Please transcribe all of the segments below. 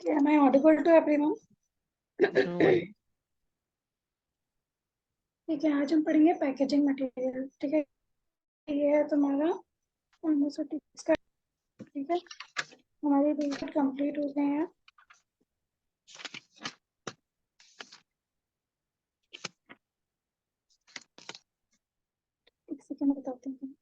Am I audible to everyone? No. ठीक है, आज हम पढ़ेंगे पैकेजिंग मटेरियल। ठीक है, ये है तुम्हारा फार्मास्यूटिक्स का। ठीक है, हमारे बेसिक कंप्लीट हो गए हैं। एक सेकंड बताती हूँ।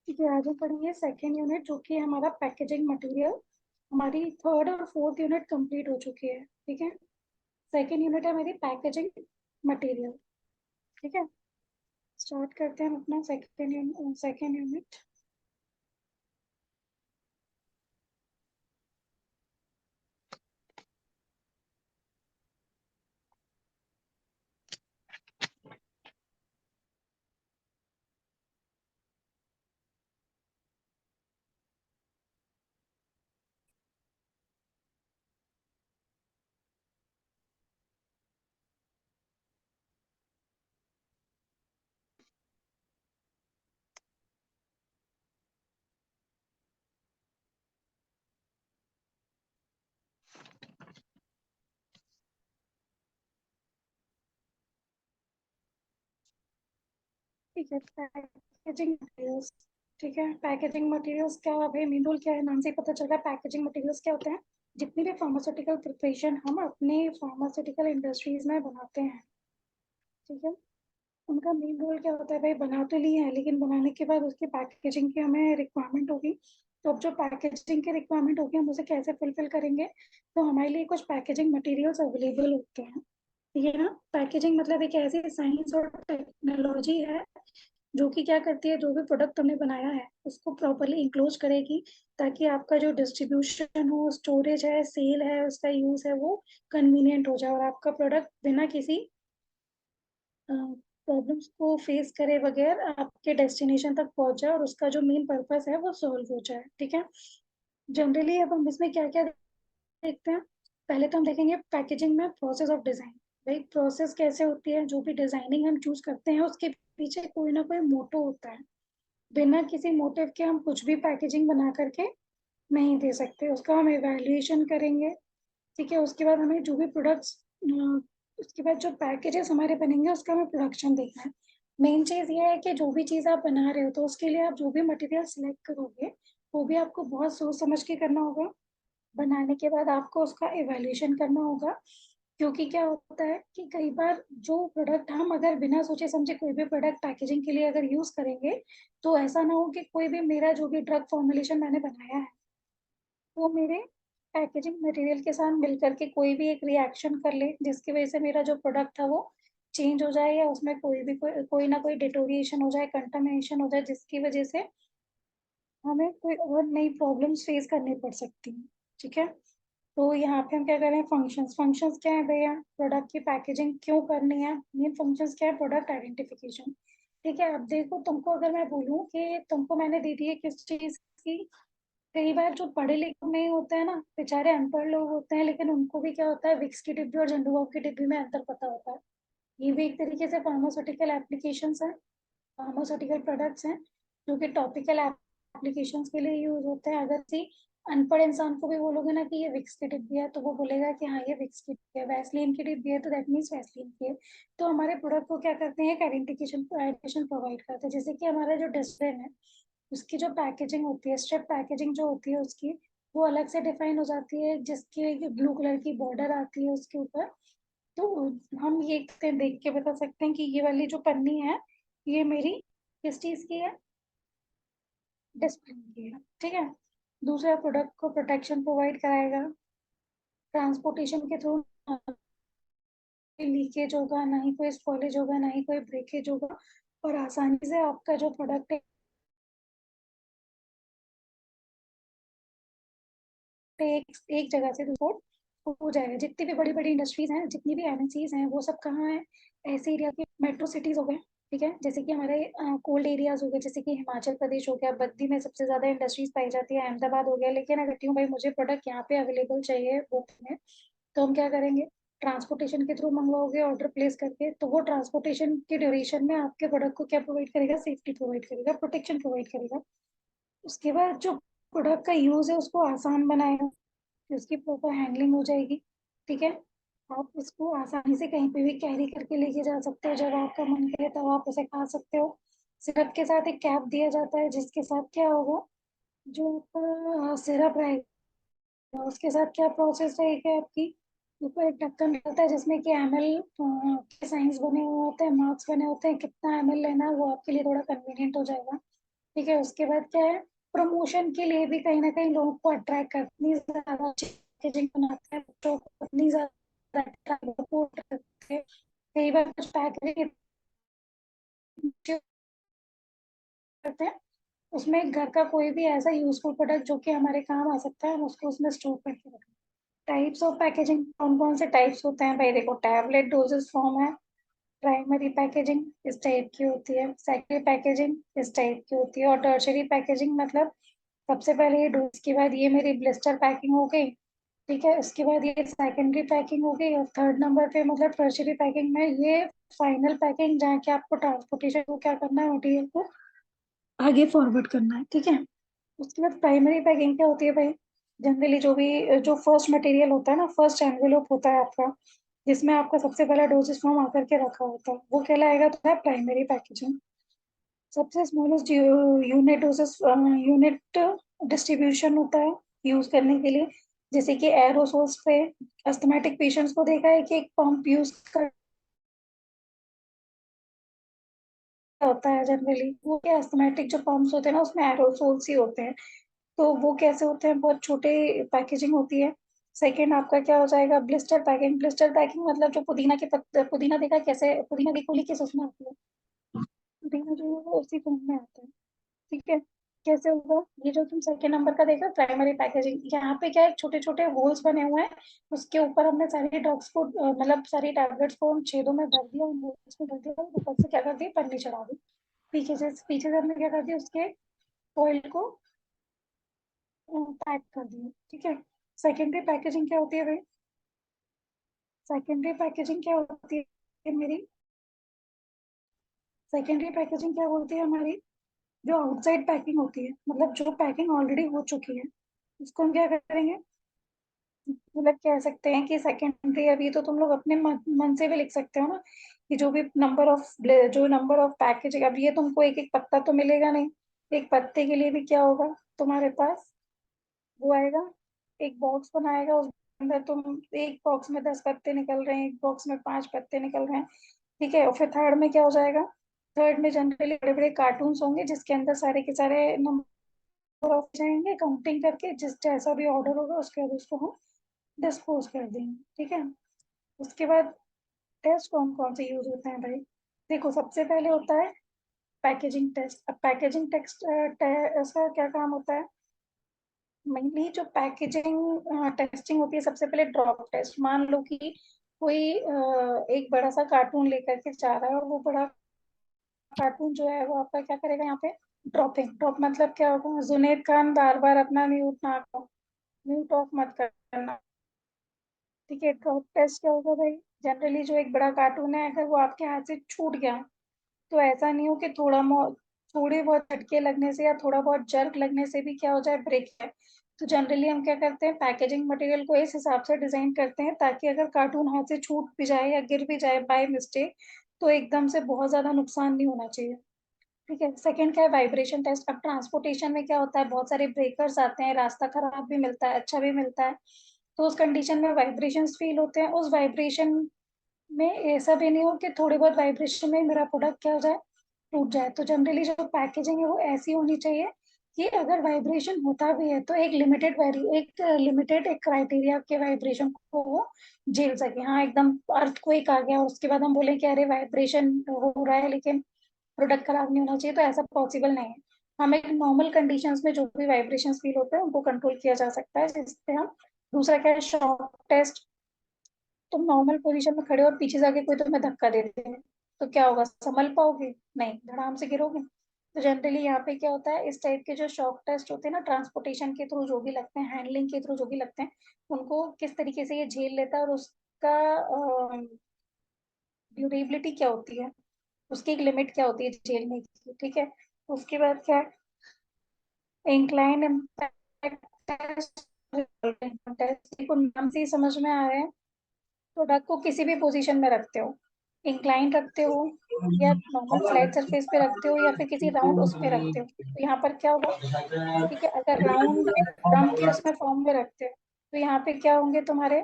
ठीक है, आज हम पढ़ेंगे सेकेंड यूनिट, जो कि हमारा पैकेजिंग मटेरियल। हमारी थर्ड और फोर्थ यूनिट कंप्लीट हो चुकी है। ठीक है, सेकेंड यूनिट है हमारी पैकेजिंग मटेरियल। ठीक है, स्टार्ट करते हैं हम अपना सेकेंड यूनिट। ठीक है, पैकेजिंग मटेरियल्स। ठीक है, पैकेजिंग मटेरियल्स क्या है भाई? मीनूल क्या है, नाम से ही पता चल रहा है। पैकेजिंग मटेरियल्स क्या होते हैं? जितनी भी फार्मास्यूटिकल प्रिपरेशन हम अपने फार्मास्यूटिकल इंडस्ट्रीज में बनाते हैं, ठीक है, उनका मेन रोल क्या होता है भाई? बना तो लिए हैं, लेकिन बनाने के बाद उसकी पैकेजिंग की हमें रिक्वायरमेंट होगी। तो अब जो पैकेजिंग की रिक्वायरमेंट होगी, हम उसे कैसे फुलफिल करेंगे? तो हमारे लिए कुछ पैकेजिंग मटेरियल्स अवेलेबल होते हैं। ठीक है ना? पैकेजिंग मतलब एक ऐसी साइंस और टेक्नोलॉजी है जो कि क्या करती है, जो भी प्रोडक्ट तुमने बनाया है उसको प्रॉपरली इंक्लोज करेगी, ताकि आपका जो डिस्ट्रीब्यूशन हो, स्टोरेज है, सेल है, उसका यूज है, वो कन्वीनियंट हो जाए और आपका प्रोडक्ट बिना किसी प्रॉब्लम्स को फेस करे बगैर आपके डेस्टिनेशन तक पहुंच जाए और उसका जो मेन पर्पस है वो सॉल्व हो जाए। ठीक है, जनरली अब हम इसमें क्या क्या देखते हैं? पहले तो हम देखेंगे पैकेजिंग में प्रोसेस ऑफ डिजाइन। भाई प्रोसेस कैसे होती है? जो भी डिजाइनिंग हम चूज करते हैं उसके पीछे कोई ना कोई मोटो होता है। बिना किसी मोटिव के हम कुछ भी पैकेजिंग बना करके नहीं दे सकते। उसका हम एवेल्युएशन करेंगे। ठीक है, उसके बाद हमें जो भी प्रोडक्ट्स, उसके बाद जो पैकेजेस हमारे बनेंगे उसका हमें प्रोडक्शन देखना है। मेन चीज़ ये है कि जो भी चीज़ आप बना रहे हो, तो उसके लिए आप जो भी मटेरियल सिलेक्ट करोगे वो भी आपको बहुत सोच समझ के करना होगा। बनाने के बाद आपको उसका एवेल्यूएशन करना होगा। क्योंकि क्या होता है कि कई बार जो प्रोडक्ट हम अगर बिना सोचे समझे कोई भी प्रोडक्ट पैकेजिंग के लिए अगर यूज करेंगे, तो ऐसा ना हो कि कोई भी मेरा जो भी ड्रग फॉर्मुलेशन मैंने बनाया है वो मेरे पैकेजिंग मटेरियल के साथ मिलकर के कोई भी एक रिएक्शन कर ले, जिसकी वजह से मेरा जो प्रोडक्ट था वो चेंज हो जाए, या उसमें कोई ना कोई डिटोरिएशन हो जाए, कंटामिनेशन हो जाए, जिसकी वजह से हमें कोई और नई प्रॉब्लम्स फेस करनी पड़ सकती हैं। ठीक है, तो यहाँ पे हम क्या कर रहे हैं? फंक्शंस। फंक्शंस क्या है भैया? प्रोडक्ट की पैकेजिंग क्यों करनी है? मेन फंक्शंस क्या है? Product identification. ठीक है, अब देखो, तुमको अगर मैं बोलूँ कि तुमको मैंने दे दी है किस चीज की, कई बार जो पढ़े लिखे नहीं होते हैं ना, बेचारे अनपढ़ लोग होते हैं, लेकिन उनको भी क्या होता है, विक्स की डिब्बी और झंडू बाम की डिब्बी में अंतर पता होता है। ये भी एक तरीके से फार्मास्यूटिकल एप्लीकेशंस है, फार्मास्यूटिकल प्रोडक्ट्स हैं, जो कि टॉपिकल एप्लीकेशंस के लिए यूज होते हैं। अगर किसी अनपढ़ इंसान को भी बोलोगे ना कि ये विक्स की डिब्बी है, तो वो बोलेगा कि हाँ ये विक्स की डिब्बी है। वैसलीन की डिब्बी है तो दैट मीन्स वैसलीन की है। तो हमारे प्रोडक्ट को क्या करते हैं? एक आइडेंटिफिकेशन प्रोवाइड करते हैं। जैसे कि हमारा जो डस्टबिन है, उसकी जो पैकेजिंग होती है, स्ट्रिप पैकेजिंग जो होती है उसकी, वो अलग से डिफाइन हो जाती है, जिसकी ब्लू कलर की बॉर्डर आती है उसके ऊपर। तो हम ये देख के बता सकते हैं कि ये वाली जो पन्नी है, ये मेरी किस चीज की है? डिस्प्ले की है। ठीक है, दूसरा, प्रोडक्ट को प्रोटेक्शन प्रोवाइड कराएगा। ट्रांसपोर्टेशन के थ्रू लीकेज होगा, ना ही कोई स्पॉलेज होगा, ना ही कोई ब्रेकेज होगा, और आसानी से आपका जो प्रोडक्ट है एक जगह से दूसरी हो जाएगा। जितनी भी बड़ी बड़ी इंडस्ट्रीज हैं, जितनी भी एमएनसीज हैं, वो सब कहाँ है? ऐसे एरिया के मेट्रो सिटीज हो गए। ठीक है। जैसे कि हमारे कोल्ड एरियाज हो गए, जैसे कि हिमाचल प्रदेश हो गया, बद्दी में सबसे ज्यादा इंडस्ट्रीज पाई जाती है, अहमदाबाद हो गया। लेकिन अगर क्यों भाई मुझे प्रोडक्ट यहाँ पे अवेलेबल चाहिए वो में, तो हम क्या करेंगे, ट्रांसपोर्टेशन के थ्रू मंगवाओगे ऑर्डर प्लेस करके, तो वो ट्रांसपोर्टेशन के ड्यूरेशन में आपके प्रोडक्ट को क्या प्रोवाइड करेगा, सेफ्टी प्रोवाइड करेगा, प्रोटेक्शन प्रोवाइड करेगा। उसके बाद जो प्रोडक्ट का यूज है उसको आसान बनाएगा कि उसकी प्रॉपर हैंडलिंग हो जाएगी। ठीक है। आप इसको आसानी से कहीं पे भी कैरी करके लेके जा सकते हो, जब आपका मन करे तब आप उसे खा सकते हो। सिरप के साथ एक कैप दिया जाता है, जिसके साथ क्या होगा, जो आपका सिरप रहेगा उसके साथ क्या प्रोसेस रहेगी आपकी, ऊपर एक ढक्कन रहता है जिसमें कि एमएल के साइंस बने हुए होते हैं, मार्क्स बने होते हैं, कितना एमएल लेना है, वो आपके लिए थोड़ा कन्वीनियंट हो जाएगा। ठीक है। उसके बाद क्या है, प्रमोशन के लिए भी कहीं ना कहीं लोगों को अट्रैक्ट करनी, ज्यादा पैकेजिंग बनाते हैं बच्चों को, इतनी ज्यादा attract करते हैं। कई बार कुछ पैकेजिंग करते हैं, उसमें घर का कोई भी ऐसा यूजफुल प्रोडक्ट जो कि हमारे काम आ सकता है, हम उसको उसमें स्टोर करके रखें। टाइप्स ऑफ पैकेजिंग कौन कौन से टाइप्स होते हैं भाई, देखो, टैबलेट डोजेस फॉर्म है, प्राइमरी पैकेजिंग इस टाइप की होती है, सेकेंडरी पैकेजिंग इस टाइप की होती है, और टर्शरी पैकेजिंग मतलब सबसे पहले ये डोज के बाद ये मेरी ब्लिस्टर पैकिंग हो गई। ठीक है। उसके बाद ये सेकेंडरी पैकिंग हो गई, और थर्ड नंबर पे मतलब टर्शरी पैकिंग में ये फाइनल पैकिंग, जहाँ के आपको ट्रांसपोर्टेशन को क्या करना है, मटेरियल को आगे फॉरवर्ड करना है। ठीक है। उसके बाद प्राइमरी पैकिंग क्या होती है भाई, जनरली जो फर्स्ट मटेरियल होता है ना, फर्स्ट एनवेलोप होता है आपका, जिसमें आपका सबसे पहला डोजेस फॉर्म आकर के रखा होता है, वो कहलाएगा तो है प्राइमरी पैकेजिंग। सबसे smallest unit doses unit distribution होता है यूज करने के लिए, जैसे कि एरोसोल्स पे अस्थमेटिक पेशेंट्स को देखा है कि एक पंप यूज कर होता है जनरली, वो क्या अस्थमेटिक जो पंप्स होते हैं ना उसमें एरोसोल्स ही होते हैं। तो वो कैसे होते हैं, बहुत छोटे पैकेजिंग होती है। सेकेंड आपका क्या हो जाएगा, ब्लिस्टर पैकिंग। ब्लिस्टर पैकिंग मतलब जो पुदीना के पत्ते, पुदीना देखा कैसे, पुदीना की गोली किस उसमें आती है, पुदीना जो है वो उसी फॉर्म में आता है। ठीक है। कैसे होगा, ये जो तुम सेकेंड नंबर का देखा प्राइमरी पैकेजिंग, यहाँ पे क्या है, छोटे छोटे होल्स बने हुए हैं, उसके ऊपर हमने सारी ड्रग्स को मतलब सारी टैबलेट्स को हम छेदों में भर दिया, उन होल्स में भर दिया, ऊपर से क्या कर दिया, पन्नी चढ़ा दी। पीछे से हमने क्या कर दिया, उसके ऑयल को पैक कर दिया। ठीक है। सेकेंडरी पैकेजिंग क्या होती है भाई, सेकेंडरी पैकेजिंग क्या होती है मेरी, सेकेंडरी पैकेजिंग क्या बोलती है हमारी, जो आउटसाइड पैकिंग होती है, मतलब जो पैकिंग ऑलरेडी हो चुकी है, उसको हम क्या करेंगे, मतलब कह सकते हैं कि सेकेंडरी। अभी तो तुम लोग अपने मन से भी लिख सकते हो ना, कि जो नंबर ऑफ पैकेज, अब ये तुमको एक एक पत्ता तो मिलेगा नहीं, एक पत्ते के लिए भी क्या होगा तुम्हारे पास, वो आएगा, एक बॉक्स बनाएगा, उस अंदर तुम एक बॉक्स में 10 पत्ते निकल रहे हैं, एक बॉक्स में 5 पत्ते निकल रहे हैं। ठीक है। और फिर थर्ड में क्या हो जाएगा, थर्ड में जनरली बड़े बड़े कार्टून्स होंगे, जिसके अंदर सारे के सारे नंबर ऑफ जाएंगे, काउंटिंग करके जिस जैसा भी ऑर्डर होगा उसके बाद उसको हम डिस्पोज कर देंगे। ठीक है। उसके बाद टेस्ट कौन कौन से यूज होते हैं भाई, देखो, सबसे पहले होता है पैकेजिंग टेस्ट। अब पैकेजिंग टेस्ट इसका क्या काम होता है, मेनली जो पैकेजिंग टेस्टिंग होती है, सबसे पहले ड्रॉप टेस्ट। मान लो कि कोई एक बड़ा सा कार्टून लेकर के जा रहा है, और वो बड़ा कार्टून जो है वो आपका क्या करेगा यहाँ पे, ड्रॉपिंग। ड्रॉप मतलब क्या होगा, जुनेद खान बार बार अपना म्यूट ना करो, म्यूट ऑफ मत करना। ठीक है। ड्रॉप टेस्ट क्या होगा भाई, जनरली जो एक बड़ा कार्टून है, अगर वो आपके हाथ से छूट गया, तो ऐसा नहीं हो कि थोड़े बहुत झटके लगने से या थोड़ा बहुत जर्क लगने से भी क्या हो जाए, ब्रेक है। तो जनरली हम क्या करते हैं, पैकेजिंग मटेरियल को इस हिसाब से डिजाइन करते हैं ताकि अगर कार्टून हाथ से छूट भी जाए या गिर भी जाए बाय मिस्टेक, तो एकदम से बहुत ज्यादा नुकसान नहीं होना चाहिए। ठीक है। सेकंड क्या है, वाइब्रेशन टेस्ट। अब ट्रांसपोर्टेशन में क्या होता है, बहुत सारे ब्रेकर्स आते हैं, रास्ता खराब भी मिलता है, अच्छा भी मिलता है, तो उस कंडीशन में वाइब्रेशंस फील होते हैं। उस वाइब्रेशन में ऐसा भी नहीं हो कि थोड़ी बहुत वाइब्रेशन में मेरा प्रोडक्ट क्या हो जाए, टूट जाए। तो जनरली जो पैकेजिंग है वो ऐसी होनी चाहिए कि अगर वाइब्रेशन होता भी है तो एक क्राइटेरिया के वाइब्रेशन को वो झेल सके। हाँ, एकदम अर्थक्वेक आ गया और उसके बाद हम बोले कि अरे वाइब्रेशन हो रहा है लेकिन प्रोडक्ट खराब नहीं होना चाहिए, तो ऐसा पॉसिबल नहीं है। हमें नॉर्मल कंडीशंस में जो भी वाइब्रेशंस फील होते हैं उनको कंट्रोल किया जा सकता है, जिससे हम, दूसरा क्या है, शॉक टेस्ट। तुम नॉर्मल पोजीशन में खड़े हो और पीछे से आके कोई तुम्हें धक्का दे दे, तो क्या होगा, संभल पाओगे? नहीं, धड़ाम से गिरोगे। तो जनरली यहाँ पे क्या होता है, इस टाइप के जो शॉक टेस्ट होते हैं ना, ट्रांसपोर्टेशन के थ्रू जो भी लगते हैं, हैंडलिंग के थ्रू जो भी लगते हैं, उनको किस तरीके से ये झेल लेता है और उसका ड्यूरेबिलिटी क्या होती है, उसकी एक लिमिट क्या होती है झेलने की, ठीक है। उसके बाद क्या, इंक्लाइन इम्पैक्ट टेस्ट, टेस्ट नाम से ही समझ में आ रहा है, प्रोडक्ट को किसी भी पोजीशन में रखते हो, इंक्लाइन रखते हो या नॉर्मल फ्लैट सरफेस पे रखते हो या फिर किसी राउंड उस पे रखते हो, तो यहाँ पर क्या होगा, ठीक है, अगर राउंड ड्रम के उसमें फॉर्म में रखते हो तो यहाँ पे क्या होंगे तुम्हारे,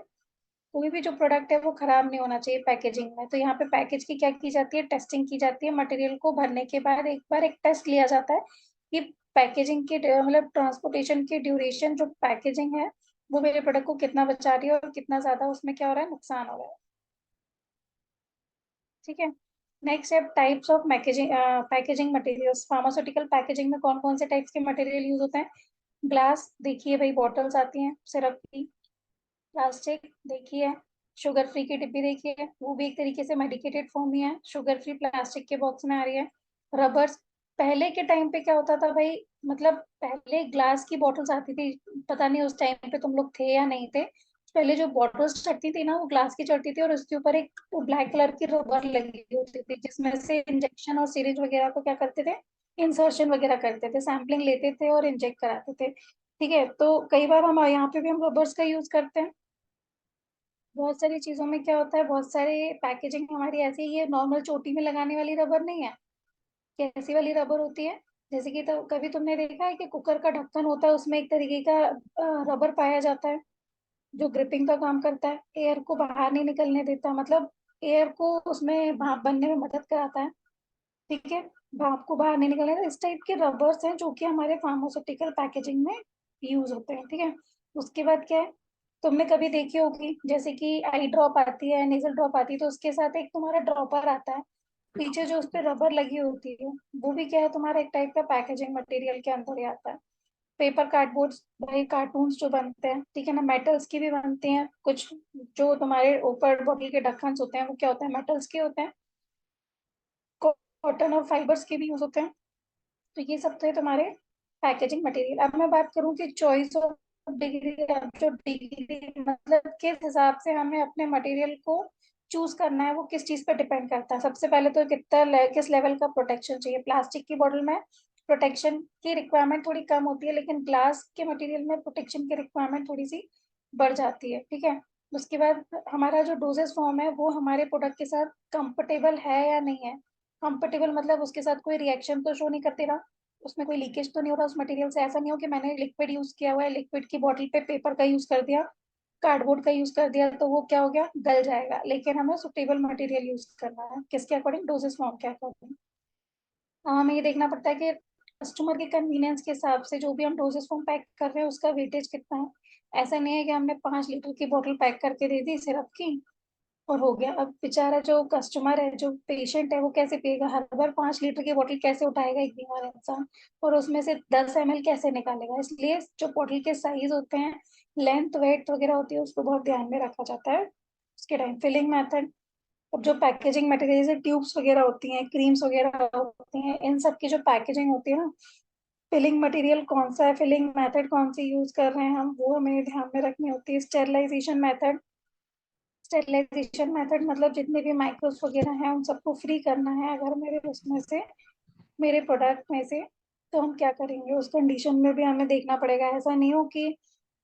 कोई भी जो प्रोडक्ट है वो खराब नहीं होना चाहिए पैकेजिंग में। तो यहाँ पे पैकेज की क्या की जाती है, टेस्टिंग की जाती है। मटेरियल को भरने के बाद एक बार एक टेस्ट लिया जाता है कि पैकेजिंग की मतलब ट्रांसपोर्टेशन की ड्यूरेशन जो पैकेजिंग है वो मेरे प्रोडक्ट को कितना बचा रही है और कितना ज्यादा उसमें क्या हो रहा है, नुकसान हो रहा है, ठीक है। नेक्स्ट है types of packaging, packaging materials. Pharmaceutical packaging में कौन कौन से टाइप्स के मटेरियल यूज होते हैं? ग्लास देखिए भाई, बॉटल्स आती हैं सिरप की। प्लास्टिक देखिए, शुगर फ्री की डिब्बी देखिए, वो भी एक तरीके से मेडिकेटेड फॉर्म ही है, शुगर फ्री प्लास्टिक के बॉक्स में आ रही है। रबर्स, पहले के टाइम पे क्या होता था भाई, मतलब पहले ग्लास की बॉटल्स आती थी, पता नहीं उस टाइम पे तुम लोग थे या नहीं थे। पहले जो बॉटल्स चढ़ती थी ना वो ग्लास की चढ़ती थी और उसके ऊपर एक ब्लैक कलर की रबर लगी होती थी जिसमें से इंजेक्शन और सीरिंज वगैरह को क्या करते थे, इंसर्शन वगैरह करते थे, सैम्पलिंग लेते थे और इंजेक्ट कराते थे, ठीक है। तो कई बार हम यहाँ पे भी हम रबर्स का यूज करते हैं। बहुत सारी चीजों में क्या होता है, बहुत सारे पैकेजिंग हमारी ऐसी, ये नॉर्मल चोटी में लगाने वाली रबर नहीं है, कैसी वाली रबर होती है, जैसे कि तो कभी तुमने देखा है कि कुकर का ढक्कन होता है उसमें एक तरीके का रबर पाया जाता है जो ग्रिपिंग का काम करता है, एयर को बाहर नहीं निकलने देता, मतलब एयर को उसमें भाप बनने में मदद कराता है, ठीक है, भाप को बाहर नहीं निकलने देता। इस टाइप के रबर्स हैं जो कि हमारे फार्मास्यूटिकल पैकेजिंग में यूज होते हैं, ठीक है। उसके बाद क्या है, तुमने कभी देखी होगी जैसे कि आई ड्रॉप आती है, नेजल ड्रॉप आती है, तो उसके साथ एक तुम्हारा ड्रॉपर आता है पीछे जो उस पे रबर लगी होती है, वो भी क्या है, तुम्हारा एक टाइप का पैकेजिंग मटेरियल के अंदर ही आता है। पेपर कार्डबोर्ड, भाई कार्टून्स जो बनते हैं, ठीक है ना, मेटल्स की भी बनती हैं कुछ, जो तुम्हारे ऊपर बॉटल के ढक्कन होते हैं वो क्या होते हैं, मेटल्स के होते हैं। कॉटन और फाइबर्स के भी यूज होते हैं। तो ये सब थे तुम्हारे पैकेजिंग मटेरियल। अब मैं बात करूं कि चॉइस ऑफ डिग्री, अब जो डिग्री मतलब किस हिसाब से हमें अपने मटेरियल को चूज करना है वो किस चीज पर डिपेंड करता है। सबसे पहले तो कितना किस लेवल का प्रोटेक्शन चाहिए। प्लास्टिक की बॉटल में प्रोटेक्शन की रिक्वायरमेंट थोड़ी कम होती है, लेकिन ग्लास के मटेरियल में प्रोटेक्शन की रिक्वायरमेंट थोड़ी सी बढ़ जाती है, ठीक है। उसके बाद हमारा जो डोजेस फॉर्म है वो हमारे प्रोडक्ट के साथ कंफर्टेबल है या नहीं है। कंफर्टेबल मतलब उसके साथ कोई रिएक्शन तो शो नहीं करते ना, उसमें कोई लीकेज तो नहीं हो रहा उस मटेरियल से, ऐसा नहीं हो कि मैंने लिक्विड यूज किया हुआ है, लिक्विड की बॉटल पे पेपर का यूज कर दिया, कार्डबोर्ड का यूज कर दिया, तो वो क्या हो गया, गल जाएगा। लेकिन हमें सुटेबल मटेरियल यूज करना है, किसके अकॉर्डिंग, डोजेस फॉर्म के अकॉर्डिंग। हमें ये देखना पड़ता है कि कस्टमर के कन्वीनियंस के हिसाब से जो भी हम डोजेस फॉर्म पैक कर रहे हैं उसका वेटेज कितना है। ऐसा नहीं है कि हमने 5 लीटर की बोतल पैक करके दे दी सिरप की और हो गया। अब बेचारा जो कस्टमर है, जो पेशेंट है, वो कैसे पिएगा, हर बार 5 लीटर की बोतल कैसे उठाएगा एक बीमार इंसान, और उसमें से 10 ml कैसे निकालेगा। इसलिए जो बोतल के साइज होते हैं, लेंथ वेट वगैरह होती है, उसको बहुत ध्यान में रखा जाता है उसके टाइम। फिलिंग मेथड, अब जो पैकेजिंग मटेरियल जैसे ट्यूब्स वगैरह होती हैं, क्रीम्स वगैरह होती हैं, इन सब की जो पैकेजिंग होती है ना, फिलिंग मटेरियल कौन सा है, फिलिंग मेथड कौन सी यूज कर रहे हैं हम, वो हमें ध्यान में रखनी होती है। स्टेरिलाइजेशन मेथड, स्टेरिलाइजेशन मेथड मतलब जितने भी माइक्रोब्स वगैरह हैं उन सबको फ्री करना है अगर मेरे उसमें से, मेरे प्रोडक्ट में से, तो हम क्या करेंगे, उस कंडीशन में भी हमें देखना पड़ेगा। ऐसा नहीं हो कि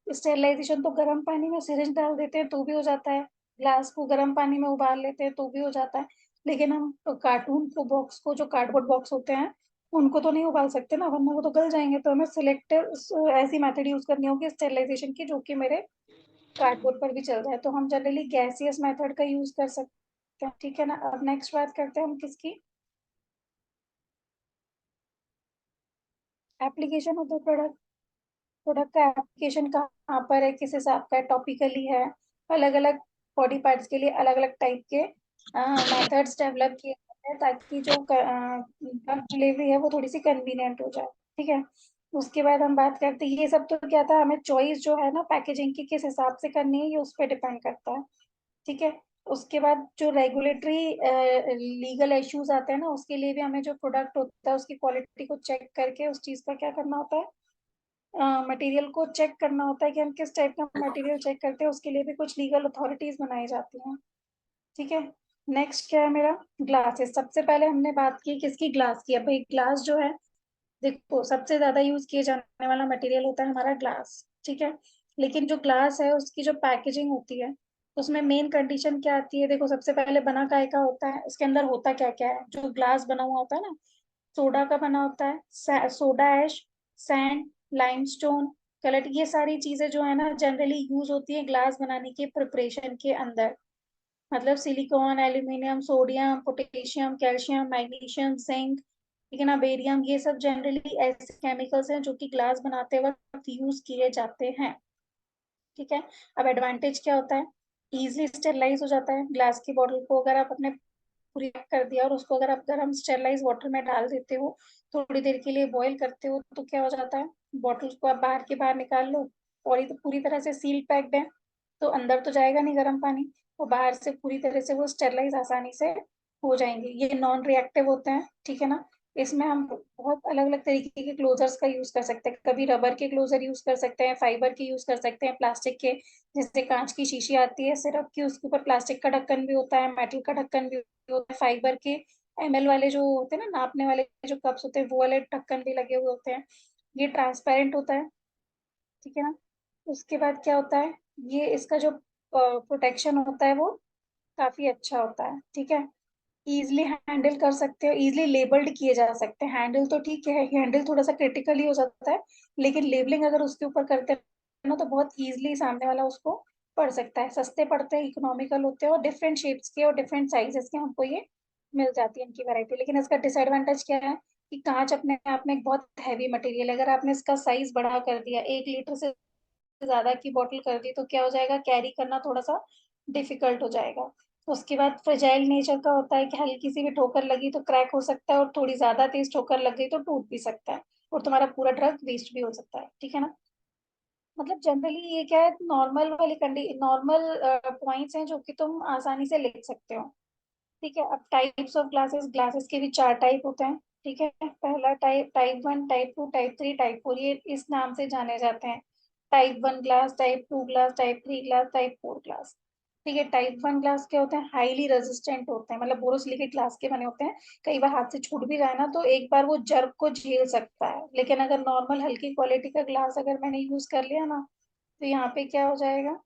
स्टेरिलाइजेशन तो गर्म पानी में सिरिंज डाल देते हैं तो भी हो जाता है, ग्लास को गर्म पानी में उबाल लेते हैं तो भी हो जाता है, लेकिन हम कार्टून को बॉक्स को, जो कार्डबोर्ड बॉक्स होते हैं, उनको तो नहीं उबाल सकते ना, वरना वो तो गल जाएंगे। तो हमें सिलेक्टिव ऐसी मेथड यूज करनी होगी स्टेरिलाइजेशन की जो कि मेरे कार्डबोर्ड पर भी चल जाए। तो हम जनरली गैसियस मेथड का यूज कर सकते हैं, ठीक है ना। अब नेक्स्ट बात करते हैं हम किसकी, application of the product. Product का एप्लीकेशन कहाँ पर है, किस हिसाब का है, टॉपिकली है, अलग अलग बॉडी पार्ट्स के लिए अलग अलग टाइप के मेथड्स डेवलप किए गए हैं ताकि जो ड्रग डिलीवरी है वो थोड़ी सी कन्वीनियंट हो जाए, ठीक है। उसके बाद हम बात करते हैं, ये सब तो क्या था, हमें चॉइस जो है ना पैकेजिंग की किस हिसाब से करनी है ये उस पर डिपेंड करता है, ठीक है। उसके बाद जो रेगुलेटरी लीगल इश्यूज आते हैं ना, उसके लिए भी हमें जो प्रोडक्ट होता है उसकी क्वालिटी को चेक करके उस चीज का क्या करना होता है, मटेरियल को चेक करना होता है कि हम किस टाइप का मटेरियल चेक करते हैं, उसके लिए भी कुछ लीगल अथॉरिटीज बनाई जाती हैं। ठीक है। नेक्स्ट क्या है मेरा, ग्लासेस। सबसे पहले हमने बात की किसकी, ग्लास की। अब भाई ग्लास जो है, देखो सबसे ज्यादा यूज किए जाने वाला मटेरियल होता है हमारा ग्लास। ठीक है। लेकिन जो ग्लास है उसकी जो पैकेजिंग होती है, उसमें मेन कंडीशन क्या आती है, देखो सबसे पहले बना काय का होता है, उसके अंदर होता क्या क्या है। जो ग्लास बना हुआ होता है ना, सोडा का बना होता है, सोडा ऐश, सैंड, लाइमस्टोन, कलट, ये सारी चीजें जो है ना जनरली यूज होती है ग्लास बनाने के प्रिपरेशन के अंदर। मतलब silicon, aluminium, sodium, potassium, calcium, magnesium, zinc, ठीक है ना, बेरियम, ये सब जनरली ऐसे केमिकल्स हैं जो कि ग्लास बनाते वक्त यूज किए जाते हैं। ठीक है। अब एडवांटेज क्या होता है, इजिली स्टेरलाइज हो जाता है। ग्लास की बोतल को अगर आप अपने पूरी पैक कर दिया और उसको अगर आप गर्म स्टेरलाइज वाटर में डाल देते हो, थोड़ी देर के लिए बॉईल करते हो, तो क्या हो जाता है, बॉटल को आप बाहर के बाहर निकाल लो, और ये तो पूरी तरह से सील पैक्ड है, तो अंदर तो जाएगा नहीं गर्म पानी, और बाहर से पूरी तरह से वो स्टेरलाइज आसानी से हो जाएंगे। ये नॉन रिएक्टिव होते हैं। ठीक है ना। इसमें हम बहुत अलग अलग तरीके के क्लोजर्स का यूज कर सकते हैं, कभी रबर के क्लोजर यूज कर सकते हैं, फाइबर के यूज कर सकते हैं, प्लास्टिक के, जैसे कांच की शीशी आती है सिरप की, उसके ऊपर प्लास्टिक का ढक्कन भी होता है, मेटल का ढक्कन भी होता है, फाइबर के एमएल वाले जो होते हैं ना, नापने वाले जो कप्स होते हैं, वो वाले ढक्कन भी लगे हुए होते हैं। ये ट्रांसपेरेंट होता है। ठीक है ना। उसके बाद क्या होता है, ये इसका जो प्रोटेक्शन होता है वो काफी अच्छा होता है। ठीक है। इजिली हैंडल कर सकते हो, इजिली लेबल्ड किए जा सकते हैं। हैंडल तो ठीक है, हैंडल थोड़ा सा क्रिटिकल ही हो जाता है, लेकिन लेबलिंग अगर उसके ऊपर करते हैं ना, तो बहुत इजिली सामने वाला उसको पढ़ सकता है। सस्ते पड़ते हैं, इकोनॉमिकल होते हैं, और डिफरेंट शेप्स के और डिफरेंट साइजेस के हमको ये मिल जाती है इनकी वैरायटी। लेकिन इसका डिसएडवांटेज क्या है कि कांच अपने आप में एक बहुत हैवी मटेरियल है। अगर आपने इसका साइज बड़ा कर दिया, 1 लीटर से ज्यादा की बोतल कर दी, तो क्या हो जाएगा, कैरी करना थोड़ा सा डिफिकल्ट हो जाएगा। उसके बाद फ्रेजाइल नेचर का होता है कि हल्की सी भी ठोकर लगी तो क्रैक हो सकता है, और थोड़ी ज्यादा तेज ठोकर लग गई तो टूट भी सकता है, और तुम्हारा पूरा ड्रग वेस्ट भी हो सकता है। ठीक है ना। मतलब जनरली ये क्या है, नॉर्मल वाली नॉर्मल पॉइंट्स हैं जो कि तुम आसानी से लिख सकते हो। ठीक है। अब टाइप्स ऑफ ग्लासेस, ग्लासेस के भी 4 टाइप होते हैं। ठीक है। पहला type, type 1, type 2, type 3, type 4, ये इस नाम से जाने जाते हैं। Type 1 glass, type 2 glass, type 3 glass, type 4 glass. ठीक है। टाइप 1 ग्लास क्या होते हैं, हाईली रेजिस्टेंट होते हैं, मतलब बोरोसिलिकेट ग्लास के बने होते हैं। कई बार हाथ से छूट भी जाए ना, तो एक बार वो जर्क को झेल सकता है। लेकिन अगर नॉर्मल हल्की क्वालिटी का ग्लास अगर मैंने यूज कर लिया ना, तो यहाँ पे क्या हो जाएगा,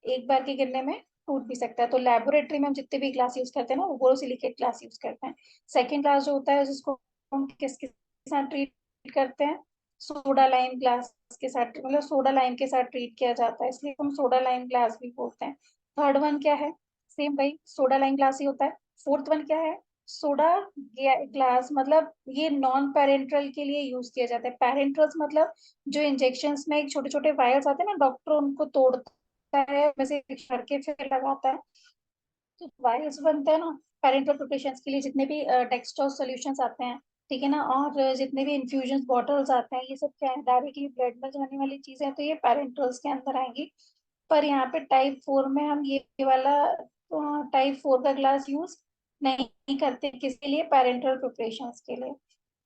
एक बार के गिरने में टूट भी सकता है। तो लेबोरेटरी में हम जितने भी ग्लास यूज करते हैं ना, वो बोरोसिलिकेट ग्लास यूज करते हैं। सेकेंड ग्लास जो होता है, जिसको हम किसके साथ ट्रीट करते हैं, सोडा लाइम ग्लास के साथ, मतलब सोडा लाइम के साथ ट्रीट किया जाता है, इसलिए हम सोडा लाइम ग्लास भी बोलते हैं। थर्ड वन क्या है, सेम भाई सोडा लाइम ग्लास ही होता है। फोर्थ वन क्या है, सोडा ग्लास, मतलब ये नॉन पेरेंट्रल के लिए यूज किया जाता है। पेरेंट्रल्स मतलब जो इंजेक्शंस में एक छोटे छोटे वायर्स आते हैं ना, डॉक्टर उनको तोड़ता है, वैसे करके फिर लगाता है, तो वायर्स बनते हैं ना पेरेंटल प्रिपरेशन के लिए। जितने भी डेक्सट्रोज सॉल्यूशंस आते हैं, ठीक है ना, और जितने भी इन्फ्यूजन बॉटल्स आते हैं, ये सब क्या है, डायरेक्टली ब्लड में जाने वाली चीजें हैं, तो ये पेरेंटल्स के अंदर आएंगी। पर यहाँ पे टाइप 4 में हम ये वाला टाइप 4 का ग्लास यूज नहीं करते। किसके लिए, पेरेंटल प्रिपरेशन के लिए।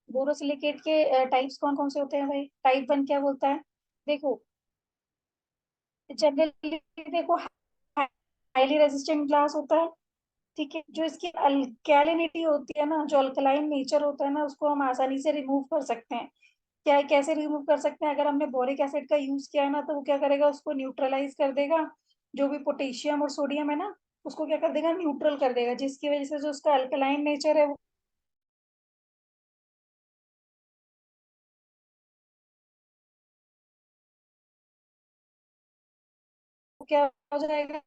बोरोसिलिकेट के टाइप्स कौन कौन से होते हैं भाई, टाइप 1 क्या बोलता है, देखो जनरली, देखो हाईली रेजिस्टेंट ग्लास होता है। ठीक है। जो इसकी अल्कैलिनिटी होती है ना, जो अल्कलाइन नेचर होता है ना, उसको हम आसानी से रिमूव कर सकते हैं। क्या है, कैसे रिमूव कर सकते हैं, अगर हमने बोरिक एसिड का यूज किया है ना, तो वो क्या करेगा, उसको न्यूट्रलाइज कर देगा। जो भी पोटेशियम और सोडियम है ना, उसको क्या कर देगा, न्यूट्रल कर देगा, जिसकी वजह से जो उसका अल्कलाइन नेचर है वो क्या हो जाएगा,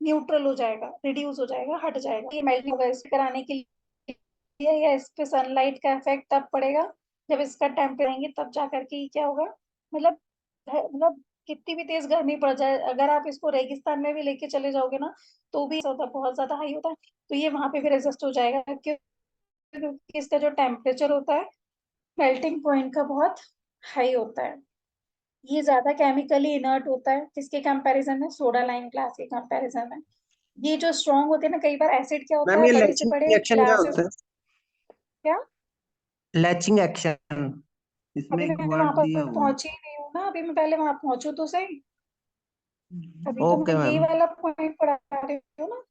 न्यूट्रल हो जाएगा, रिड्यूस हो जाएगा, हट जाएगा। ये मेल्टिंग होगा, इस कराने के लिए या इस पे सनलाइट का इफेक्ट तब पड़ेगा जब इसका टेम्परेचर आएंगे, तब जा करके ये क्या होगा, मतलब मतलब कितनी भी तेज गर्मी पड़ जाए, अगर आप इसको रेगिस्तान में भी लेके चले जाओगे ना, तो भी ऐसा होता है, बहुत ज्यादा हाई होता है, तो ये वहां पे भी रेजिस्ट हो जाएगा, क्योंकि इसका जो टेम्परेचर होता है मेल्टिंग पॉइंट का बहुत हाई होता है। ये ज्यादा केमिकली इनर्ट होता है, किसके कंपैरिजन में, सोडा लाइम ग्लास के कंपैरिजन में। ये जो स्ट्रॉन्ग होते हैं ना, कई बार एसिड क्या होता मैम है, ये बड़े से लैचिंग बड़े एक्शन क्या ग्लासेस। होता है? क्या? लैचिंग एक्शन, इसमें अभी एक मैं वहां वर्ड पर दिया हुआ है। पहुंची नहीं हूँ ना, अभी मैं पहले वहां पहुंचू तो सही। अभी तो मैं ओके ये मैम। वाला पॉइंट पढ़ा रही हूँ ना।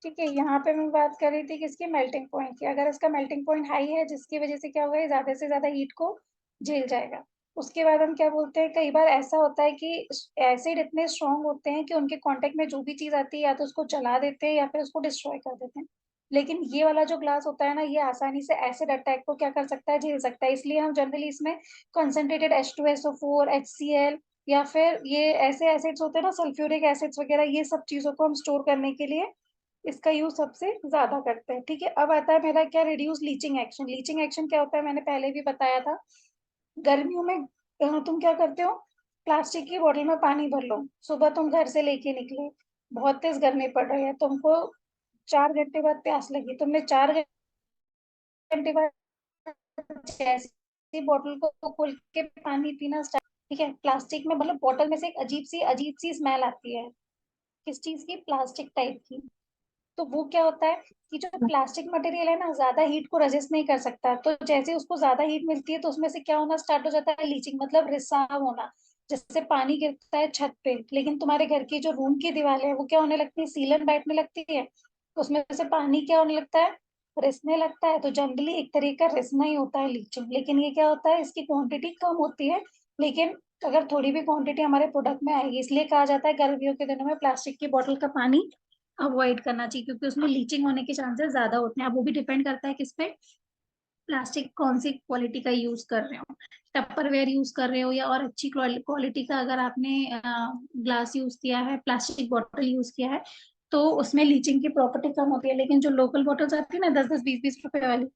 ठीक है, यहाँ पे मैं बात कर रही थी किसकी, मेल्टिंग पॉइंट की। अगर इसका मेल्टिंग पॉइंट हाई है, जिसकी वजह से क्या होगा, ये ज्यादा से ज्यादा हीट को झेल जाएगा। उसके बाद हम क्या बोलते हैं, कई बार ऐसा होता है कि एसिड इतने स्ट्रांग होते हैं कि उनके कांटेक्ट में जो भी चीज आती है या तो उसको जला देते हैं या फिर उसको डिस्ट्रॉय कर देते हैं। लेकिन ये वाला जो ग्लास होता है ना, ये आसानी से एसिड अटैक को क्या कर सकता है, झेल सकता है। इसलिए हम जनरली इसमें कंसंट्रेटेड H2SO4, HCl, या फिर ये ऐसे एसिड्स होते हैं ना, सल्फ्यूरिक एसिड्स वगैरह, ये सब चीजों को हम स्टोर करने के लिए इसका यूज सबसे ज्यादा करते हैं। ठीक है, अब आता है मेरा क्या, reduce leaching action. Leaching action क्या होता है, मैंने पहले भी बताया था। गर्मियों में तुम क्या करते हो, प्लास्टिक की बोतल में पानी भर लो, सुबह तुम घर से लेके निकले, बहुत तेज गर्मी पड़ रही है, तुमको 4 घंटे बाद प्यास लगी, तुमने 4 घंटे बाद जैसे ही बोतल को खोल के पानी पीना स्टार्ट, ठीक है, प्लास्टिक में मतलब बोतल में से एक अजीब सी स्मेल आती है। किस चीज की, प्लास्टिक टाइप की। तो वो क्या होता है कि जो प्लास्टिक मटेरियल है ना, ज्यादा हीट को रेजिस्ट नहीं कर सकता। तो जैसे उसको ज्यादा हीट मिलती है तो उसमें से क्या होना स्टार्ट हो जाता है, लीचिंग, मतलब रिसाव होना। जैसे पानी गिरता है छत पे, लेकिन तुम्हारे घर की जो रूम की दीवार है वो क्या होने लगती है, सीलन बैठने लगती है, तो उसमें से पानी क्या होने लगता है, रिसने लगता है। तो जनरली एक तरीके का रिसना ही होता है लीचिंग। लेकिन ये क्या होता है, इसकी क्वांटिटी कम होती है, लेकिन अगर थोड़ी भी क्वांटिटी हमारे प्रोडक्ट में आएगी, इसलिए कहा जाता है गर्मियों के दिनों में प्लास्टिक की बोतल का पानी अवॉइड करना चाहिए, क्योंकि उसमें लीचिंग होने के चांसेस ज्यादा होते हैं। अब वो भी डिपेंड करता है किस पे, प्लास्टिक कौन सी क्वालिटी का यूज कर रहे हो, टप्परवेयर यूज कर रहे हो या और अच्छी क्वालिटी का अगर आपने ग्लास यूज किया है, प्लास्टिक बॉटल यूज किया है, तो उसमें लीचिंग की प्रॉपर्टी कम होती है। लेकिन जो लोकल बॉटल्स आती है ना, 10-10 20-20 रुपए वाली,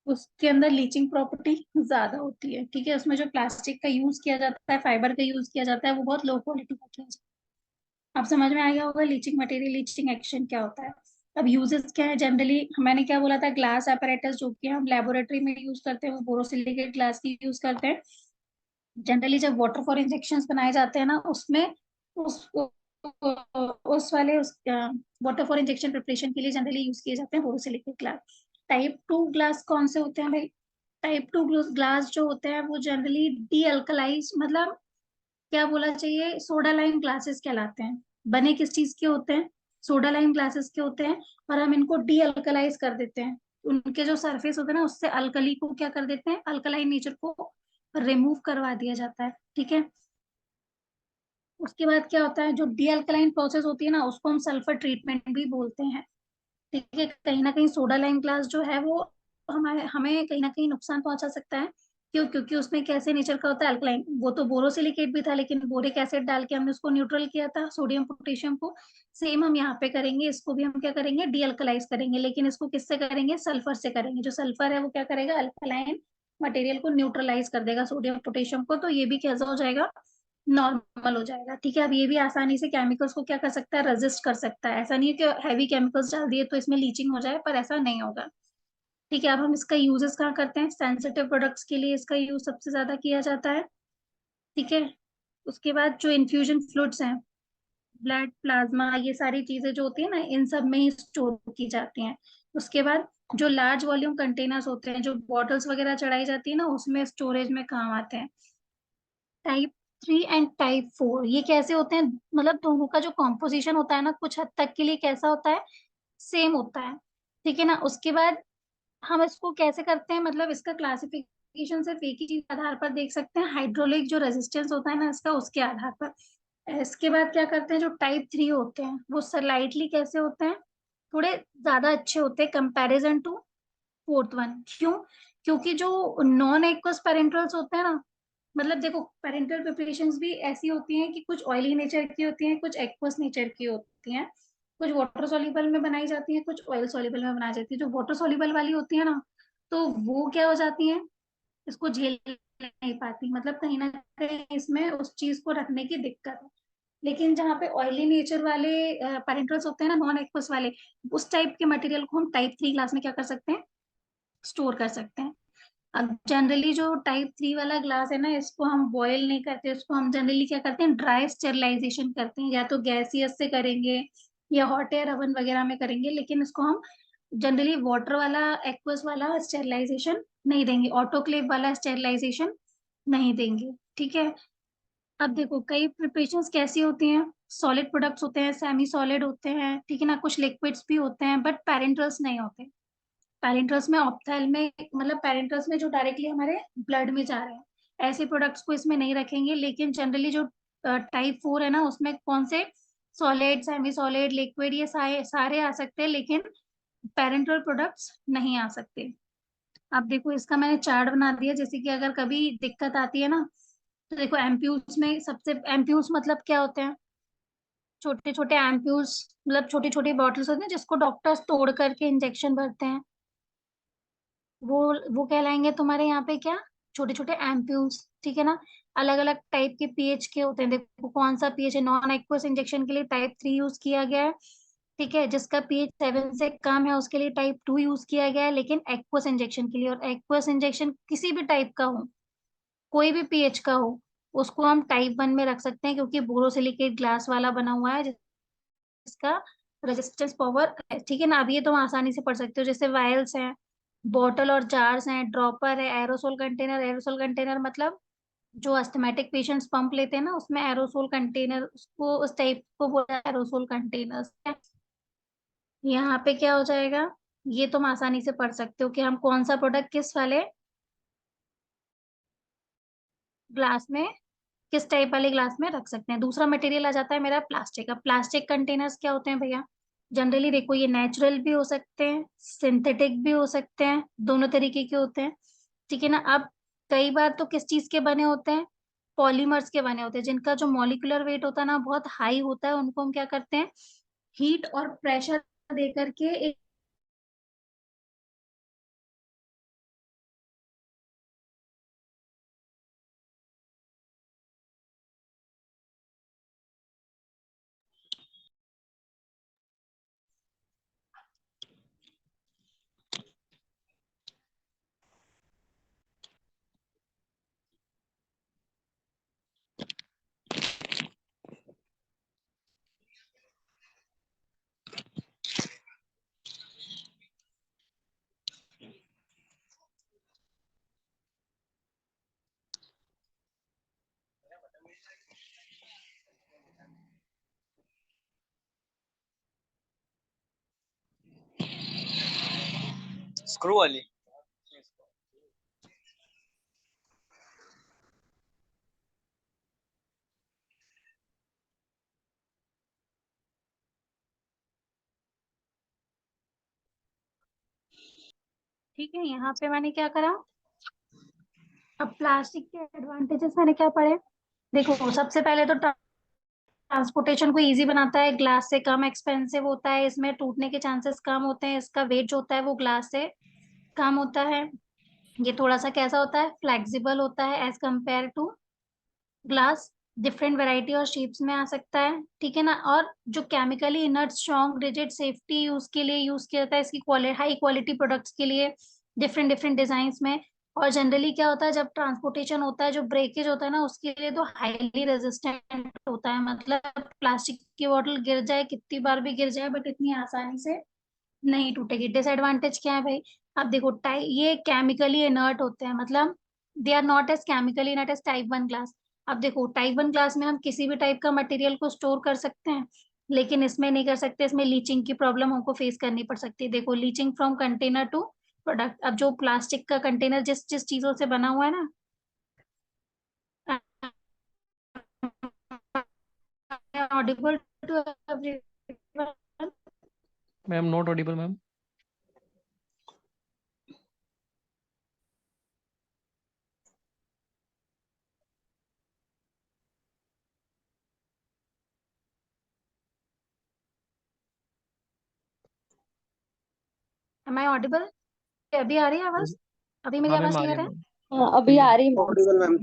उसके अंदर लीचिंग प्रॉपर्टी ज्यादा होती है। ठीक है, उसमें जो प्लास्टिक का यूज किया जाता है, फाइबर का यूज किया जाता है, वो बहुत लो क्वालिटी का किया जाता है। अब समझ में आ गया होगा लीचिंग मटेरियल, लीचिंग एक्शन क्या होता है। अब यूजेस क्या है जनरली, मैंने क्या बोला था, ग्लास apparatus जो कि हम लेबोरेटरी में यूज करते हैं वो बोरोसिलिकेट ग्लास की यूज करते हैं। जनरली जब वाटर फॉर इंजेक्शन बनाए जाते हैं ना, उसमें उस उस वाटर फॉर इंजेक्शन प्रिपरेशन के लिए जनरली यूज किए जाते हैं बोरोसिलिकेट ग्लास। टाइप 2 ग्लास कौन से होते हैं भाई, टाइप 2 ग्लास जो होते हैं वो जनरली डी अल्कलाइज, मतलब क्या बोला चाहिए, सोडा लाइम ग्लासेस कहलाते हैं। बने किस चीज के होते हैं, सोडा लाइम ग्लासेस के होते हैं। और हम इनको डी अल्कलाइज कर देते हैं, उनके जो सरफेस होते हैं ना, उससे अल्कली को क्या कर देते हैं, अल्कलाइन नेचर को रिमूव करवा दिया जाता है। ठीक है, उसके बाद क्या होता है, जो डी अल्कलाइन प्रोसेस होती है ना, उसको हम सल्फर ट्रीटमेंट भी बोलते हैं। ठीक है, कहीं ना कहीं सोडा लाइम ग्लास जो है वो हमारे हमें कहीं ना कहीं नुकसान पहुंचा सकता है। क्यों, क्योंकि उसमें कैसे नेचर का होता है, अल्कलाइन, वो तो बोरोसिलिकेट भी था, लेकिन बोरिक एसिड डाल के हमने उसको न्यूट्रल किया था, सोडियम पोटेशियम को। सेम हम यहाँ पे करेंगे, इसको भी हम क्या करेंगे, डी अल्कलाइज करेंगे, लेकिन इसको किससे करेंगे, सल्फर से करेंगे। जो सल्फर है वो क्या करेगा, अल्कलाइन मटेरियल को न्यूट्रलाइज कर देगा, सोडियम पोटेशियम को, तो ये भी कैसा हो जाएगा, नॉर्मल हो जाएगा। ठीक है, अब ये भी आसानी से केमिकल्स को क्या कर सकता है, रेजिस्ट कर सकता है। ऐसा नहीं है कि हैवी केमिकल्स डाल दिए तो इसमें लीचिंग हो जाए, पर ऐसा नहीं होगा। ठीक है, अब हम इसका यूजेस कहाँ करते हैं, सेंसिटिव प्रोडक्ट्स के लिए इसका यूज सबसे ज्यादा किया जाता है। ठीक है, उसके बाद जो इन्फ्यूजन फ्लूइड्स हैं, ब्लड, प्लाज्मा, ये सारी चीजें जो होती है ना, इन सब में ही स्टोर की जाती हैं। उसके बाद जो लार्ज वॉल्यूम कंटेनर्स होते हैं, जो बॉटल्स वगैरह चढ़ाई जाती है ना, उसमें स्टोरेज में काम आते हैं। टाइप 3 एंड टाइप 4 ये कैसे होते हैं, मतलब दोनों का जो कॉम्पोजिशन होता है ना, कुछ हद तक के लिए कैसा होता है, सेम होता है। ठीक है ना, उसके बाद हम इसको कैसे करते हैं, मतलब इसका क्लासिफिकेशन सिर्फ एक ही चीज के आधार पर देख सकते हैं, हाइड्रोलिक जो रेजिस्टेंस होता है ना इसका, उसके आधार पर। इसके बाद क्या करते हैं, जो टाइप 3 होते हैं वो स्लाइटली कैसे होते हैं, थोड़े ज्यादा अच्छे होते हैं कंपैरिजन टू फोर्थ वन। क्यों, क्योंकि जो नॉन एक्वस पेरेंटल्स होते हैं ना, मतलब देखो पेरेंटल प्रिपरेशंस भी ऐसी होती हैं कि कुछ ऑयली नेचर की होती हैं, कुछ एक्वस नेचर की होती हैं, कुछ वाटर सॉल्युबल में बनाई जाती हैं, कुछ ऑयल सॉल्युबल में बनाई जाती है। जो वाटर सॉल्युबल वाली होती है ना, तो वो क्या हो जाती हैं, इसको झेल नहीं पाती, मतलब कहीं ना कहीं इसमें उस चीज को रखने की दिक्कत है। लेकिन जहाँ पे ऑयली नेचर वाले पेरेंटल्स होते हैं ना, नॉन एक्वस वाले, उस टाइप के मटेरियल को हम टाइप 3 क्लास में क्या कर सकते हैं, स्टोर कर सकते हैं। अब जनरली जो टाइप 3 वाला ग्लास है ना, इसको हम बॉयल नहीं करते, इसको हम जनरली क्या करते हैं, ड्राई स्टेरिलाइजेशन करते हैं, या तो गैसियस से करेंगे या हॉट एयर ओवन वगैरह में करेंगे, लेकिन इसको हम जनरली वाटर वाला, एक्वस वाला स्टेरिलाइजेशन नहीं देंगे, ऑटोक्लेव वाला स्टेरिलाइजेशन नहीं देंगे। ठीक है। अब देखो कई प्रिपरेशंस कैसी होती हैं, सॉलिड प्रोडक्ट्स होते हैं, सेमी सॉलिड होते हैं, ठीक है ना, कुछ लिक्विड्स भी होते हैं, बट पेरेंटल्स नहीं होते। पेरेंटल्स में ऑप्थेल में, मतलब पेरेंटल्स में जो डायरेक्टली हमारे ब्लड में जा रहे हैं, ऐसे प्रोडक्ट्स को इसमें नहीं रखेंगे। लेकिन जनरली जो टाइप 4 है ना, उसमें कौन से, सॉलिड, सेमी सॉलिड, लिक्विड, ये सारे सारे आ सकते हैं, लेकिन पेरेंटल प्रोडक्ट्स नहीं आ सकते। अब देखो इसका मैंने चार्ट बना दिया, जैसे कि अगर कभी दिक्कत आती है ना, तो देखो एम्प्यूल्स में सबसे, एम्प्यूल्स मतलब क्या होते हैं, छोटे छोटे एम्प्यूल्स, मतलब छोटी छोटी बॉटल्स होती हैं जिसको डॉक्टर्स तोड़ करके इंजेक्शन भरते हैं, वो वो कहलाएंगे तुम्हारे यहाँ पे क्या, छोटे छोटे एम्प्यूल्स। ठीक है ना। अलग अलग टाइप के पीएच के होते हैं, देखो कौन सा पीएच है, नॉन एक्वस इंजेक्शन के लिए टाइप 3 यूज किया गया है। ठीक है, जिसका पीएच 7 से कम है उसके लिए टाइप 2 यूज किया गया है, लेकिन एक्वस इंजेक्शन के लिए, और एक्वस इंजेक्शन किसी भी टाइप का हो, कोई भी पीएच का हो, उसको हम टाइप 1 में रख सकते हैं, क्योंकि बोरोसिलिकेट ग्लास वाला बना हुआ है, जिसका रेजिस्टेंस पावर, ठीक है ना। अब ये तुम आसानी से पढ़ सकते हो, जैसे वायल्स हैं, बॉटल और जार्स हैं, ड्रॉपर है, एरोसोल कंटेनर। एरोसोल कंटेनर मतलब जो अस्थमेटिक पेशेंट्स पंप लेते हैं ना, उसमें एरोसोल कंटेनर, उसको उस टाइप को बोला है एरोसोल कंटेनर्स। यहाँ पे क्या हो जाएगा, ये तुम आसानी से पढ़ सकते हो कि हम कौन सा प्रोडक्ट किस वाले ग्लास में, किस टाइप वाले ग्लास में रख सकते हैं। दूसरा मटेरियल आ जाता है मेरा प्लास्टिक। अब प्लास्टिक कंटेनर्स क्या होते हैं भैया, जनरली देखो ये नेचुरल भी हो सकते हैं, सिंथेटिक भी हो सकते हैं, दोनों तरीके के होते हैं। ठीक है ना। अब कई बार तो किस चीज के बने होते हैं, पॉलीमर्स के बने होते हैं, जिनका जो मॉलिक्यूलर वेट होता है ना बहुत हाई होता है, उनको हम क्या करते हैं, हीट और प्रेशर दे करके एक, स्क्रू वाली। ठीक है, यहाँ पे मैंने क्या करा, अब प्लास्टिक के एडवांटेजेस मैंने क्या पढ़े, देखो सबसे पहले तो ट्रांसपोर्टेशन को इजी बनाता है, ग्लास से कम एक्सपेंसिव होता है, इसमें टूटने के चांसेस कम होते हैं, इसका वेट जो होता है वो ग्लास से कम होता है। ये थोड़ा सा कैसा होता है, फ्लेक्सिबल होता है as compared to glass, different variety और शेप्स में आ सकता है। ठीक है ना। और जो chemically inert, strong, rigid, safety use के लिए यूज किया जाता है, इसकी क्वालिटी, हाई क्वालिटी प्रोडक्ट्स के लिए, डिफरेंट डिफरेंट डिजाइन में। और जनरली क्या होता है, जब ट्रांसपोर्टेशन होता है, जो ब्रेकेज होता है ना, उसके लिए तो हाईली रेजिस्टेंट होता है, मतलब प्लास्टिक की बोतल गिर जाए, कितनी बार भी गिर जाए, बट इतनी आसानी से नहीं टूटेगी। डिसएडवांटेज क्या है भाई, अब देखो ये केमिकली इनर्ट होते हैं, मतलब they are not as chemically inert as type 1 ग्लास। अब देखो टाइप 1 ग्लास में हम किसी भी टाइप का मटेरियल को स्टोर कर सकते हैं, लेकिन इसमें नहीं कर सकते, इसमें लीचिंग की प्रॉब्लम हमको फेस करनी पड़ सकती है। देखो leaching from container to product. अब जो प्लास्टिक का कंटेनर जिस जिस चीजों से बना हुआ है ना, audible to everyone? Ma'am not audible ma'am. Am I audible? अभी आ रही है आवाज? अभी मेरी हाँ मैम आवाज आ रही क्लियर है है? मैम। हाँ अभी क्लियर आ है। रही मैम। Audible ma'am.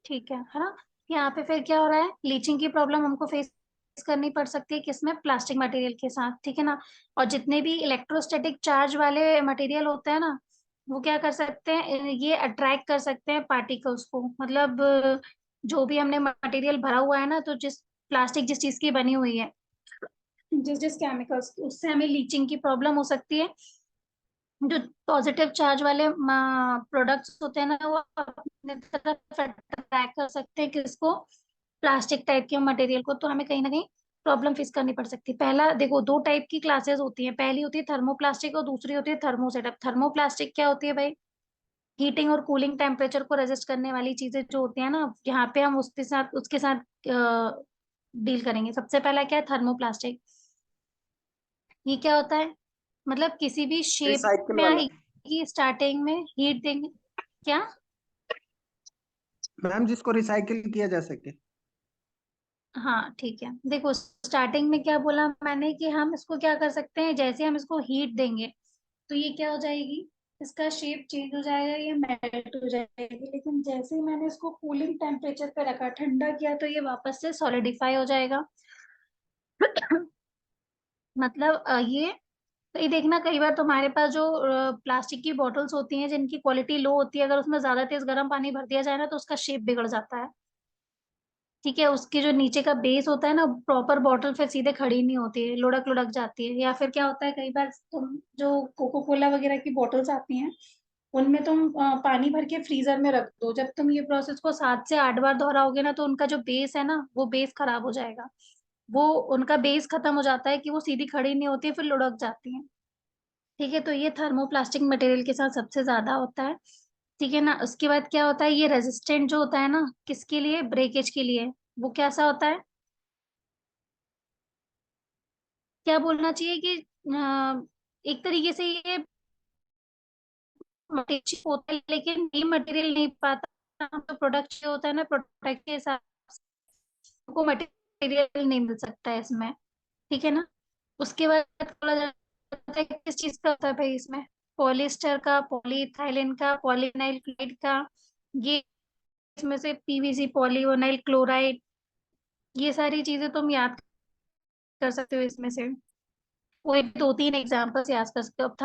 ठीक है ना। यहाँ पे फिर क्या हो रहा है, लीचिंग की प्रॉब्लम हमको फेस करनी पड़ सकती है, किसमें, प्लास्टिक मटेरियल के साथ। ठीक है ना। और जितने भी इलेक्ट्रोस्टैटिक चार्ज वाले मटेरियल होते हैं ना, वो क्या कर सकते हैं, ये अट्रैक्ट कर सकते हैं पार्टिकल्स को, मतलब जो भी हमने मटेरियल भरा हुआ है ना, तो जिस प्लास्टिक जिस चीज की बनी हुई है, जिस जिस केमिकल्स, उससे हमें लीचिंग की प्रॉब्लम हो सकती है। जो पॉजिटिव चार्ज वाले प्रोडक्ट्स होते हैं ना, वो अपने तरफ अट्रैक्ट कर सकते हैं किसको, प्लास्टिक टाइप के मटेरियल को, तो हमें कहीं ना कहीं प्रॉब्लम फेस करनी पड़ सकती है। पहला देखो, दो टाइप की क्लासेस होती हैं, पहली होती है थर्मोप्लास्टिक और दूसरी होती है थर्मोसेटअप। थर्मोप्लास्टिक क्या होती है भाई, हीटिंग और कूलिंग टेम्परेचर को रेजिस्ट करने वाली चीजें जो होती है ना, यहाँ पे हम उसके साथ डील करेंगे। सबसे पहला क्या है, थर्मोप्लास्टिक। ये क्या होता है, मतलब किसी भी शेप रिसाइकिल में वाला। आएगी, स्टार्टिंग में हीट देंगे। क्या? मैम जिसको रिसाइकिल किया जा सके। हाँ ठीक है, देखो स्टार्टिंग में क्या बोला मैंने कि हम इसको क्या कर सकते हैं, जैसे हम इसको हीट देंगे तो ये क्या हो जाएगी, इसका शेप चेंज हो जाएगा, ये मेल्ट हो जाएगी। लेकिन जैसे ही मैंने इसको कूलिंग टेम्परेचर पे रखा, ठंडा किया, तो ये वापस से सॉलिडिफाई हो जाएगा। मतलब तो ये देखना, कई बार तुम्हारे पास जो प्लास्टिक की बॉटल्स होती हैं जिनकी क्वालिटी लो होती है, अगर उसमें ज्यादा तेज गर्म पानी भर दिया जाए ना, तो उसका शेप बिगड़ जाता है। ठीक है, उसके जो नीचे का बेस होता है ना, प्रॉपर बॉटल फिर सीधे खड़ी नहीं होती है, लुढ़क लुढ़क जाती है। या फिर क्या होता है, कई बार तुम जो कोको कोला वगैरह की बॉटल्स आती हैं, उनमें तुम पानी भर के फ्रीजर में रख दो, जब तुम ये प्रोसेस को 7 से 8 बार दोहराओगे ना, तो उनका जो बेस है ना, वो बेस खराब हो जाएगा। वो उनका बेस खत्म हो जाता है कि वो सीधी खड़ी नहीं होती है, फिर लुढ़क जाती है। ठीक है, तो ये थर्मोप्लास्टिक मटेरियल के साथ सबसे ज्यादा होता है। ठीक है ना, उसके बाद क्या होता है, ये रेजिस्टेंट जो होता है ना, किसके लिए, ब्रेकेज के लिए। वो कैसा होता है, क्या बोलना चाहिए कि एक तरीके से ये मटेरियल होता है, लेकिन ये मटेरियल नहीं पाता, तो प्रोडक्ट जो होता है ना, प्रोडक्ट के हिसाब से को मटेरियल नहीं मिल सकता है इसमें। ठीक है ना, उसके बाद बोला जाता है किस चीज का होता है भाई इसमें, पॉलिएस्टर का, पॉलीइथाइलिन का, पॉलीविनाइल क्लोराइड का, ये इसमें से पीवीसी, पॉलीविनाइल क्लोराइड, ये सारी चीजें तुम याद कर सकते हो इसमें से। कोई 2-3 एग्जाम्पल्स याद कर सकते हो। अब